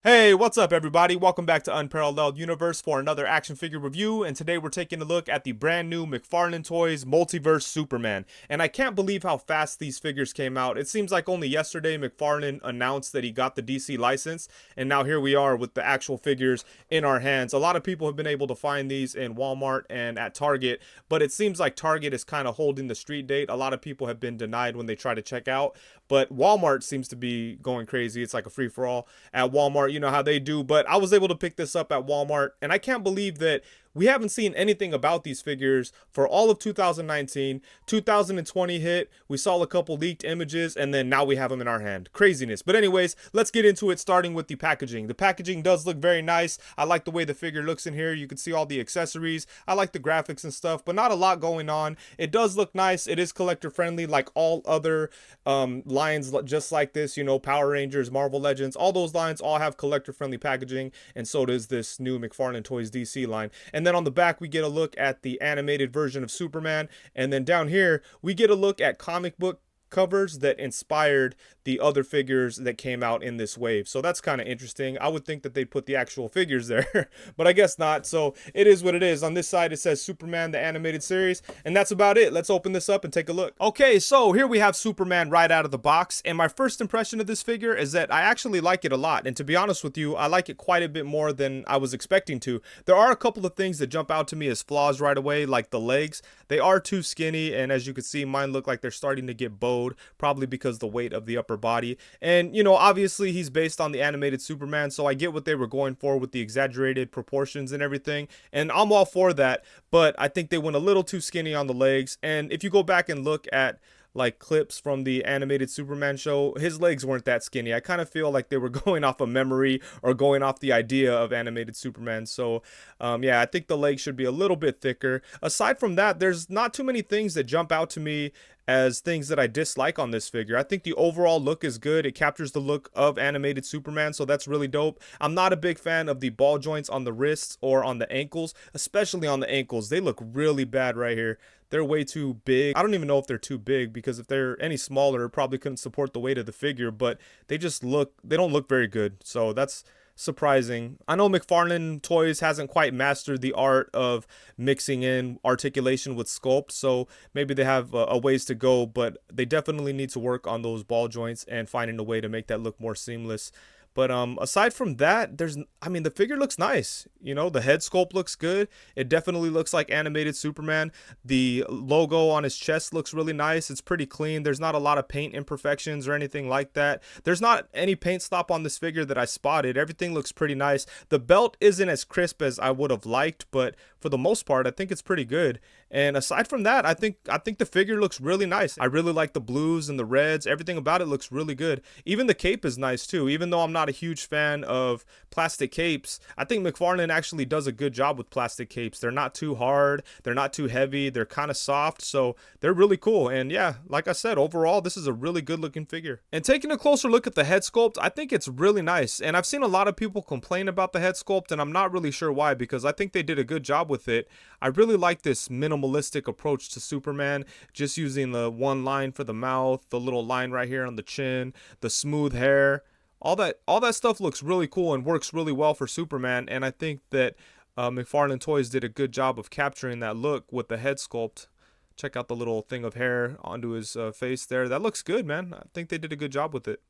Hey, what's up everybody? Welcome back to Unparalleled Universe for another action figure review, and today we're taking a look at the brand new McFarlane Toys Multiverse Superman. And I can't believe how fast these figures came out. It seems like only yesterday McFarlane announced that he got the DC license, and now here we are with the actual figures in our hands. A lot of people have been able to find these in Walmart and at Target, but it seems like Target is kind of holding the street date. A lot of people have been denied when they try to check out, but Walmart seems to be going crazy. It's like a free-for-all at Walmart. You know how they do, but I was able to pick this up at Walmart, and I can't believe that we haven't seen anything about these figures for all of 2019. 2020 hit, we saw a couple leaked images, and then now we have them in our hand. Craziness. But anyways, let's get into it, starting with the packaging. The packaging does look very nice. I like the way the figure looks in here. You can see all the accessories. I like the graphics and stuff, but not a lot going on. It does look nice. It is collector friendly like all other lines just like this, you know, Power Rangers, Marvel Legends, all those lines all have collector friendly packaging, and so does this new McFarlane Toys DC line. And then on the back we get a look at the animated version of Superman, and then down here we get a look at comic book covers that inspired the other figures that came out in this wave. So that's kind of interesting. I would think that they'd put the actual figures there, but I guess not. So it is what it is. On this side it says Superman the animated series, and that's about it. Let's open this up and take a look. Okay, so here we have Superman right out of the box, and my first impression of this figure is that I actually like it a lot, and to be honest with you, I like it quite a bit more than I was expecting to. There are a couple of things that jump out to me as flaws right away, like the legs. They are too skinny, and as you can see, mine look like they're starting to get bowed, probably because the weight of the upper body. And you know, obviously he's based on the animated Superman, so I get what they were going for with the exaggerated proportions and everything, and I'm all for that, but I think they went a little too skinny on the legs. And if you go back and look at like clips from the animated Superman show, his legs weren't that skinny. I kind of feel like they were going off of memory or going off the idea of animated Superman. So yeah, I think the legs should be a little bit thicker. Aside from that, there's not too many things that jump out to me as things that I dislike on this figure. I think the overall look is good. It captures the look of animated Superman, so that's really dope. I'm not a big fan of the ball joints on the wrists or on the ankles, especially on the ankles. They look really bad right here. They're way too big. I don't even know if they're too big, because if they're any smaller, it probably couldn't support the weight of the figure, but they don't look very good. So that's surprising. I know McFarlane Toys hasn't quite mastered the art of mixing in articulation with sculpt, so maybe they have a ways to go, but they definitely need to work on those ball joints and finding a way to make that look more seamless. But aside from that, the figure looks nice. You know, the head sculpt looks good. It definitely looks like animated Superman. The logo on his chest looks really nice. It's pretty clean. There's not a lot of paint imperfections or anything like that. There's not any paint stop on this figure that I spotted. Everything looks pretty nice. The belt isn't as crisp as I would have liked, but for the most part, I think it's pretty good. And aside from that, I think the figure looks really nice. I really like the blues and the reds. Everything about it looks really good. Even the cape is nice too. Even though I'm not a huge fan of plastic capes, I think McFarlane actually does a good job with plastic capes. They're not too hard, they're not too heavy, they're kind of soft, so they're really cool. And yeah, like I said, overall this is a really good looking figure. And taking a closer look at the head sculpt, I think it's really nice. And I've seen a lot of people complain about the head sculpt, and I'm not really sure why, because I think they did a good job with it. I really like this minimalistic approach to Superman, just using the one line for the mouth, the little line right here on the chin, the smooth hair. All that stuff looks really cool and works really well for Superman, and I think that McFarlane Toys did a good job of capturing that look with the head sculpt. Check out the little thing of hair onto his face there. That looks good, man. I think they did a good job with it.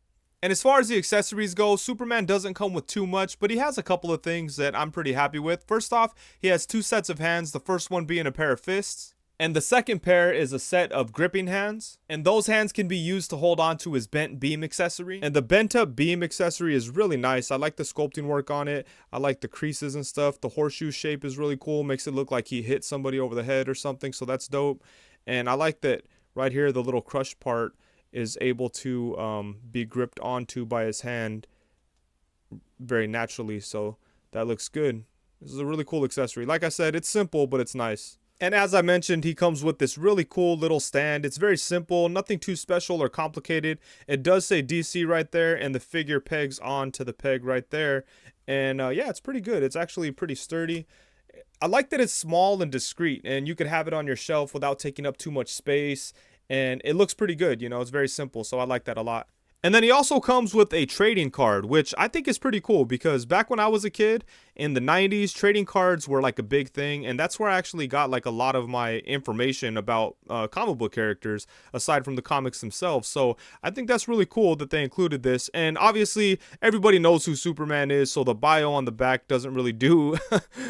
And as far as the accessories go, Superman doesn't come with too much, but he has a couple of things that I'm pretty happy with. First off, he has two sets of hands, the first one being a pair of fists, and the second pair is a set of gripping hands, and those hands can be used to hold on to his bent beam accessory. And the bent up beam accessory is really nice. I like the sculpting work on it. I like the creases and stuff. The horseshoe shape is really cool, makes it look like he hit somebody over the head or something, so that's dope. And I like that right here the little crush part is able to be gripped onto by his hand very naturally, so that looks good. This is a really cool accessory. Like I said, it's simple, but it's nice. And as I mentioned, he comes with this really cool little stand. It's very simple, nothing too special or complicated. It does say DC right there, and the figure pegs onto the peg right there. And yeah, it's pretty good. It's actually pretty sturdy. I like that it's small and discreet, and you could have it on your shelf without taking up too much space. And it looks pretty good, you know, it's very simple, so I like that a lot. And then he also comes with a trading card, which I think is pretty cool because back when I was a kid in the 90s, trading cards were like a big thing. And that's where I actually got like a lot of my information about comic book characters aside from the comics themselves. So I think that's really cool that they included this. And obviously, everybody knows who Superman is. So the bio on the back doesn't really do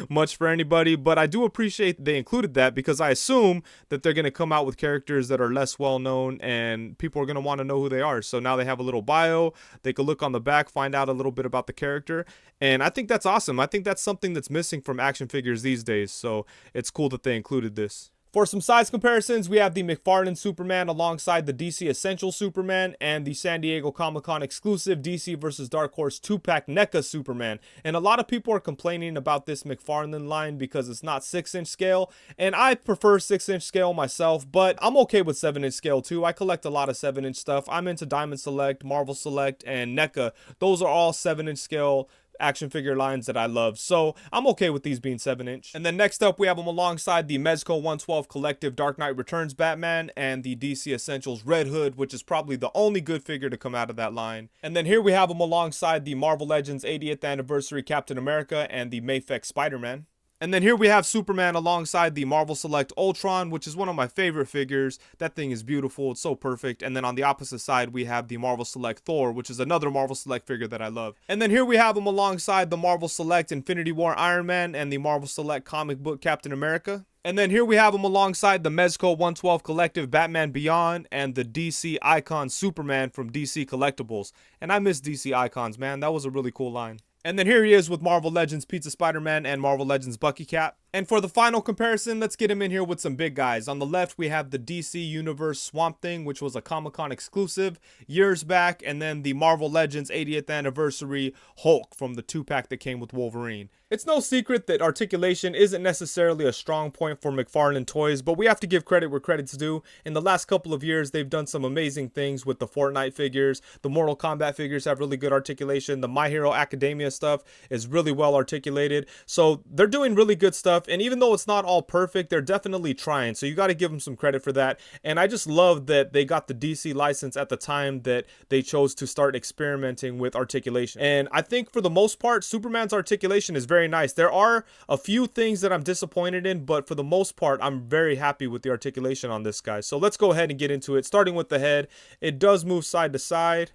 much for anybody. But I do appreciate they included that because I assume that they're going to come out with characters that are less well known and people are going to want to know who they are. So now they have a little bio. They could look on the back, find out a little bit about the character. And I think that's awesome. I think that's something that's missing from action figures these days. So it's cool that they included this. For some size comparisons, we have the McFarlane Superman alongside the DC Essential Superman and the San Diego Comic-Con exclusive DC vs. Dark Horse 2-pack NECA Superman. And a lot of people are complaining about this McFarlane line because it's not 6-inch scale. And I prefer 6-inch scale myself, but I'm okay with 7-inch scale too. I collect a lot of 7-inch stuff. I'm into Diamond Select, Marvel Select, and NECA. Those are all 7-inch scale action figure lines that I love, so I'm okay with these being 7-inch. And then next up we have them alongside the Mezco 112 Collective Dark Knight Returns Batman and the DC Essentials Red Hood, which is probably the only good figure to come out of that line. And then here we have them alongside the Marvel Legends 80th Anniversary Captain America and the Mayfix Spider-Man. And then here we have Superman alongside the Marvel Select Ultron, which is one of my favorite figures. That thing is beautiful. It's so perfect. And then on the opposite side, we have the Marvel Select Thor, which is another Marvel Select figure that I love. And then here we have him alongside the Marvel Select Infinity War Iron Man and the Marvel Select Comic Book Captain America. And then here we have him alongside the Mezco 112 Collective Batman Beyond and the DC Icon Superman from DC Collectibles. And I miss DC Icons, man. That was a really cool line. And then here he is with Marvel Legends Pizza Spider-Man and Marvel Legends Bucky Cap. And for the final comparison, let's get him in here with some big guys. On the left, we have the DC Universe Swamp Thing, which was a Comic-Con exclusive years back. And then the Marvel Legends 80th Anniversary Hulk from the 2-pack that came with Wolverine. It's no secret that articulation isn't necessarily a strong point for McFarlane Toys, but we have to give credit where credit's due. In the last couple of years, they've done some amazing things with the Fortnite figures. The Mortal Kombat figures have really good articulation. The My Hero Academia stuff is really well articulated. So they're doing really good stuff. And even though it's not all perfect, they're definitely trying. So you got to give them some credit for that. And I just love that they got the DC license at the time that they chose to start experimenting with articulation. And I think for the most part, Superman's articulation is very nice. There are a few things that I'm disappointed in, but for the most part, I'm very happy with the articulation on this guy. So let's go ahead and get into it. Starting with the head, it does move side to side.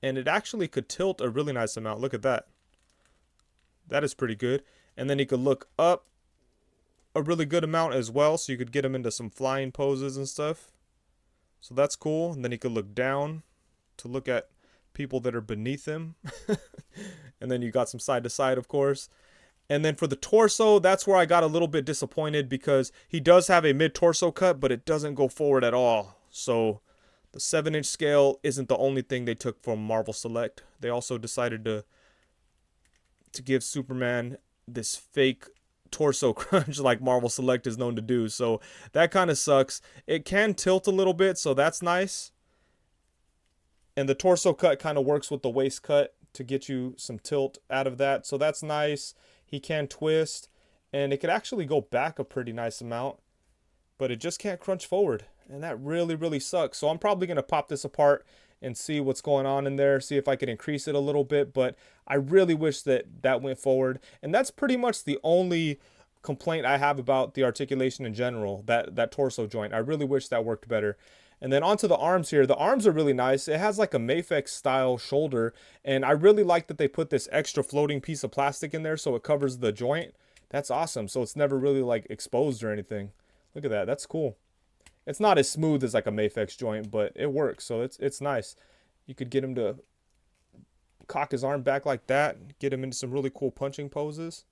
And it actually could tilt a really nice amount. Look at that. That is pretty good. And then he could look up a really good amount as well, so you could get him into some flying poses and stuff. So that's cool. And then he could look down to look at people that are beneath him. And then you got some side to side, of course. And then for the torso, that's where I got a little bit disappointed because he does have a mid-torso cut, but it doesn't go forward at all. So the 7-inch scale isn't the only thing they took from Marvel Select. They also decided to give Superman this fake torso crunch like Marvel Select is known to do. So that kind of sucks. It can tilt a little bit, so that's nice. And the torso cut kind of works with the waist cut to get you some tilt out of that. So that's nice. He can twist, and it could actually go back a pretty nice amount, but it just can't crunch forward. And that really, really sucks. So I'm probably going to pop this apart and see what's going on in there, see if I can increase it a little bit. But I really wish that went forward. And that's pretty much the only complaint I have about the articulation in general, that torso joint. I really wish that worked better. And then onto the arms here. The arms are really nice. It has like a Mayfix style shoulder. And I really like that they put this extra floating piece of plastic in there so it covers the joint. That's awesome. So it's never really like exposed or anything. Look at that. That's cool. It's not as smooth as like a Mayfix joint, but it works. So it's nice. You could get him to cock his arm back like that. Get him into some really cool punching poses.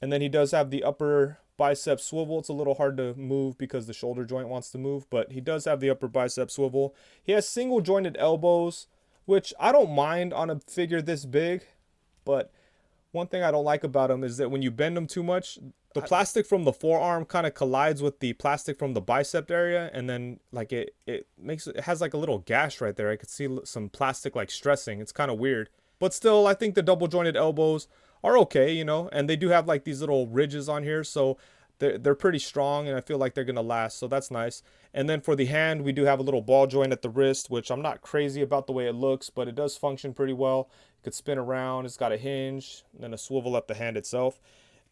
And then he does have the upper bicep swivel. It's a little hard to move because the shoulder joint wants to move, but he does have the upper bicep swivel. He has single jointed elbows, which I don't mind on a figure this big, but one thing I don't like about him is that when you bend him too much, the plastic from the forearm kind of collides with the plastic from the bicep area, and then like it has like a little gash right there. I could see some plastic like stressing. It's kind of weird, but still I think the double jointed elbows are okay, you know, and they do have like these little ridges on here, so they're pretty strong, and I feel like they're gonna last, so that's nice. And then for the hand, we do have a little ball joint at the wrist, which I'm not crazy about the way it looks, but it does function pretty well. It could spin around. It's got a hinge and then a swivel at the hand itself.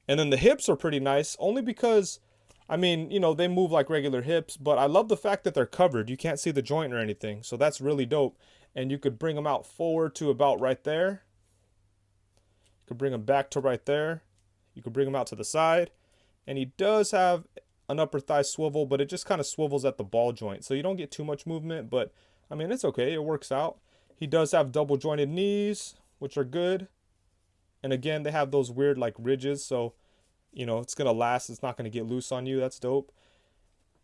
And then the hips are pretty nice, only because, I mean, you know, they move like regular hips, but I love the fact that they're covered. You can't see the joint or anything, so that's really dope. And you could bring them out forward to about right there. You could bring them back to right there. You could bring them out to the side. And he does have an upper thigh swivel, but it just kind of swivels at the ball joint, so you don't get too much movement, but I mean, it's okay. It works out. He does have double jointed knees, which are good. And again, they have those weird like ridges, so you know it's gonna last. It's not gonna get loose on you. That's dope.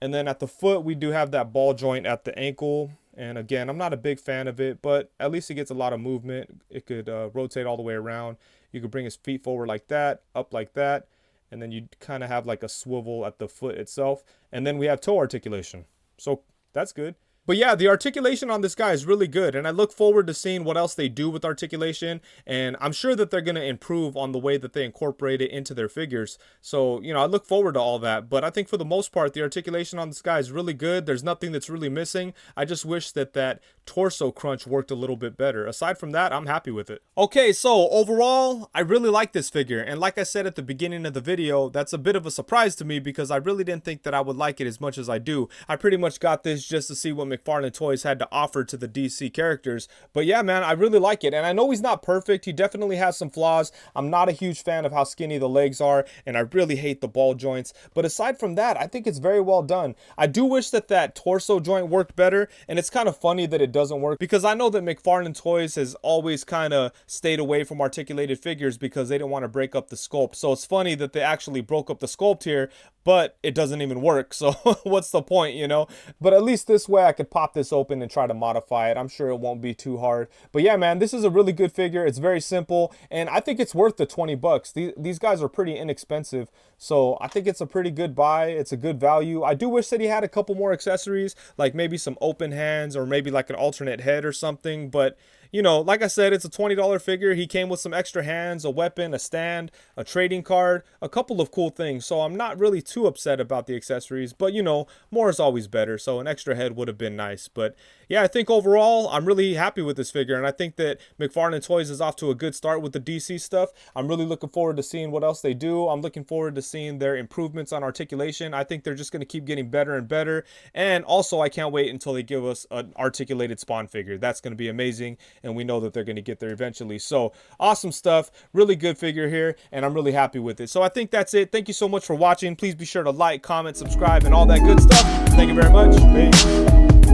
And then at the foot, we do have that ball joint at the ankle. And again, I'm not a big fan of it, but at least it gets a lot of movement. It could rotate all the way around. You could bring his feet forward like that, up like that, and then you kind of have like a swivel at the foot itself. And then we have toe articulation, so that's good. But yeah, the articulation on this guy is really good, and I look forward to seeing what else they do with articulation, and I'm sure that they're going to improve on the way that they incorporate it into their figures. So, you know, I look forward to all that, but I think for the most part, the articulation on this guy is really good. There's nothing that's really missing. I just wish that that torso crunch worked a little bit better. Aside from that, I'm happy with it. Okay, so overall, I really like this figure, and like I said at the beginning of the video, that's a bit of a surprise to me because I really didn't think that I would like it as much as I do. I pretty much got this just to see what McFarlane Toys had to offer to the DC characters. But yeah, man, I really like it. And I know he's not perfect. He definitely has some flaws. I'm not a huge fan of how skinny the legs are, and I really hate the ball joints. But aside from that, I think it's very well done. I do wish that that torso joint worked better, and it's kind of funny that it doesn't work because I know that McFarlane Toys has always kind of stayed away from articulated figures because they didn't want to break up the sculpt. So it's funny that they actually broke up the sculpt here, but it doesn't even work. So what's the point, you know? But at least this way I could pop this open and try to modify it. I'm sure it won't be too hard. But yeah, man, this is a really good figure. It's very simple, and I think it's worth the 20 bucks. These guys are pretty inexpensive, so I think it's a pretty good buy. It's a good value. I do wish that he had a couple more accessories, like maybe some open hands or maybe like an alternate head or something, but you know, like I said, it's a $20 figure. He came with some extra hands, a weapon, a stand, a trading card, a couple of cool things. So I'm not really too upset about the accessories, but you know, more is always better. So an extra head would have been nice. But yeah, I think overall, I'm really happy with this figure. And I think that McFarlane Toys is off to a good start with the DC stuff. I'm really looking forward to seeing what else they do. I'm looking forward to seeing their improvements on articulation. I think they're just going to keep getting better and better. And also, I can't wait until they give us an articulated Spawn figure. That's going to be amazing. And we know that they're going to get there eventually. So awesome stuff. Really good figure here, and I'm really happy with it. So I think that's it. Thank you so much for watching. Please be sure to like, comment, subscribe, and all that good stuff. Thank you very much. Peace.